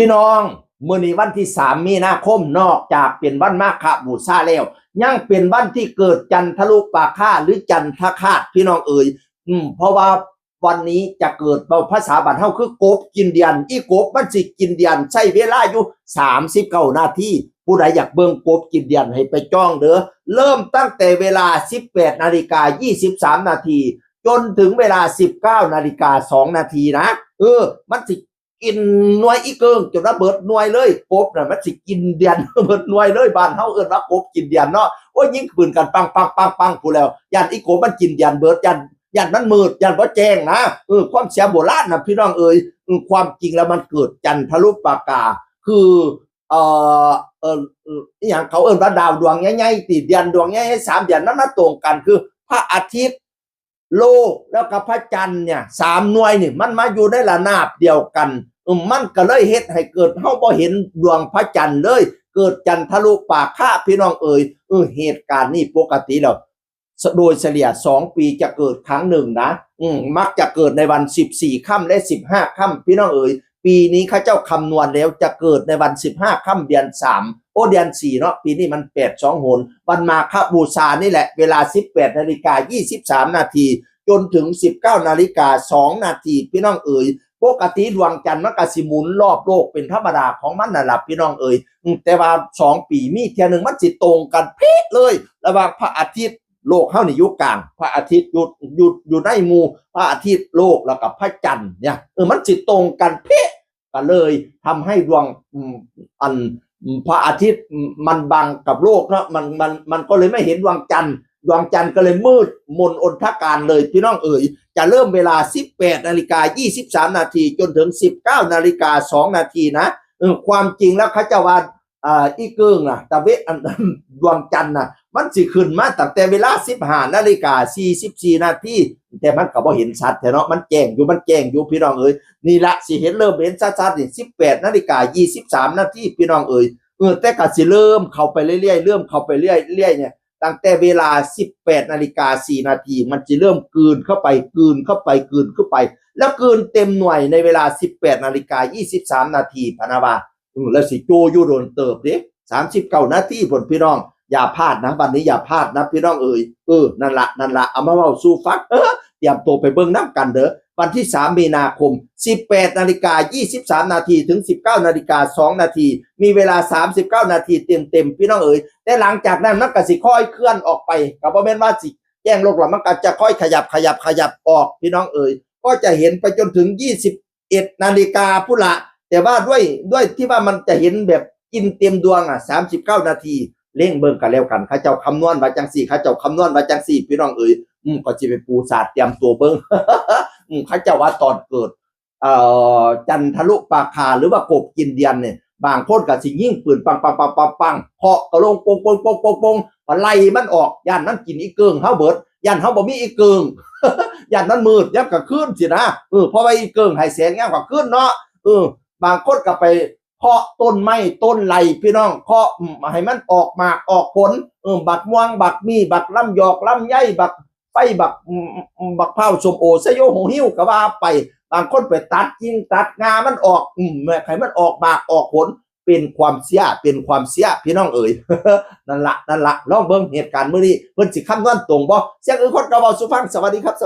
พี่น้องมื้อนี้วันที่3มีนาคมนอกจากเป็นวันมาฆบูชาแล้วยังเป็นวันที่เกิดจันทรุปราคาหรือจันทคราสพี่น้องเอ๋ยเพราะว่าวันนี้จะเกิดภาษาบ้านเฮาคือกบกินเดือนอีกบมันสิกินเดือนใช้เวลาอยู่39นาทีผู้ใดอยากเบิ่งกบกินเดือนให้ไปจ้องเด้อเริ่มตั้งแต่เวลา 18:23 นาทีจนถึงเวลา 19:02 นาทีนะมันสิกินหน่วยอีเกิงจนระเบิดหน่วยเลยกบน่ะมันสิกินเดือนระเบิดหน่วยเลยบ้านเฮาเอิ้นว่ากบกินเดือนเนาะโอ้ยยิงปืนกันปังพู้นแล้วย่านอีกบมันกินเดือนเบิดย่านมันมืดย่านบ่แจ้งนะความเสียโบราณน่ะพี่น้องเอ๋ยความจริงแล้วมันเกิดจันทรุปราคาคืออีหยังเขาเอิ้นว่าดาวดวงใหญ่ๆติเดือนดวงใหญ่ๆ3เดือนนั้นมาตรงกันคือพระอาทิตย์โลกแล้วก็พระจันทร์เนี่ย3หน่วยนี่มันมาอยู่ในระนาบเดียวกันมันก็เลยเฮ็ดให้เกิดเฮาบ่เห็นดวงพระจันทร์เลยเกิดจันทรุปราคาพี่น้องเอ๋ยเหตุการณ์นี้ปกติแล้วโดยเฉลี่ย2ปีจะเกิดครั้งหนึ่งนะมักจะเกิดในวัน14ค่ำและ15ค่ำพี่น้องเอ๋ยปีนี้ข้าเจ้าคำนวณแล้วจะเกิดในวัน15ค่ำเดือน3เดือน4เนาะปีนี้มัน8 2 หนวันมาฆบูชานี่แหละเวลา 18:23 นาทีจนถึง 19:02 นาทีพี่น้องเอ๋ยปกติดวงจันทร์มันก็สิหมุนรอบโลกเป็นธรรมดาของมันน่ะล่ะพี่น้องเอ๋ยแต่ว่า2ปีมีเที่ยนึงมันสิตรงกันเป๊ะเลยระหว่างพระอาทิตย์โลกเฮานี่อยู่กลางพระอาทิตย์อยู่ในหมู่พระอาทิตย์โลกแล้วกับพระจันทร์เนี่ยมันสิตรงกันเป๊ะก็เลยทำให้ดวงพระอาทิตย์มันบังกับโลกเนาะมันก็เลยไม่เห็นดวงจันทร์ก็เลยมืดมนอนทการเลยพี่น้องเอ๋ยจะเริ่มเวลา 18:23 นาทีจนถึง 19:02 นาทีนะความจริงแล้วเขาจะว่าอีเกิงน่ะตะเวดวงจันทร์น่ะมันสิขึ้นมาตั้งแต่เวลา 15:44 นาทีแต่มันก็บ่เห็นชัดแท้เนาะมันแจ้งอยู่พี่น้องเอ๋ยนี่ละสิเห็นเริ่มเห็นชัดๆนี่ 18:23 นาทีพี่น้องเอ๋ยแต่ก็สิเริ่มเข้าไปเรื่อยๆเนี่ยตั้งแต่เวลา 18:04 นาทีมันจะเริ่มกลืนเข้าไปแล้วกลืนเต็มหน่วยในเวลา 18:23 นาทีพะนะว่าแล้วสิโจอยู่โดนเติบเด้39 นาทีพุ่นพี่น้องอย่าพลาดนะวันนี้อย่าพลาดนะพี่น้องเอ๋ยนั่นละเอามาเว้าสู่ฟังเตรียมตัวไปเบิ่งนำกันเด้อวันที่3มีนาคม 18:23 นาทีถึง 19:02 นาทีมีเวลา39 นาทีเต็มพี่น้องเอ๋ยแต่หลังจากนั้นมันก็สิค่อยเคลื่อนออกไปก็บ่แม่นว่าสิแจ้งโลกแล้วมันก็จะค่อยขยับออกพี่น้องเอ๋ยก็จะเห็นไปจนถึง 21 นาฬิกาพุ่นละแต่ว่าด้วยที่ว่ามันจะเห็นแบบกินเต็มดวง39 นาทีเร่งเบิ่งกันแล้วกันเขาเจ้าคำนวณว่าจังซี่พี่น้องเอ๋ยก็สิไปปูศาสตร์เตรียมตัวเบิ่ง เขาเจ้าว่าตอนเกิดจันทรุปราคาหรือว่ากบกินเดือนเนี่ยบางคนก็สิยิงปืนปังเคาะกระลงปงไล่มันออกย่านนั้นกินอีเกิงเฮาเบิดย่านเฮาบ่มีอีเกิง ย่านนั้นมืดยับก็คืนสินะเพราะว่าอีเกิงให้แสงยามก็คืนเนาะบางคนก็ไปเคาะต้นไม้ต้นไลพี่น้องเคาะให้มันออกหมากออกผลบักม่วงบักมีบักลำยอกลำไยบักไฟบักเผาส้มโอสยโยหงหิ้วก็ว่าไปบางคนไปตัดกิ่งตัดงามันออกให้มันออกหมากออกผลเป็นความเสียพี่น้องเอ๋ย นั่นละลองเบิ่งเหตุการณ์มื้อนี้เพิ่นสิคำนวณตรงบ่เสียงอื่นคนก็เว้าสู่ฟังสวัสดีครับ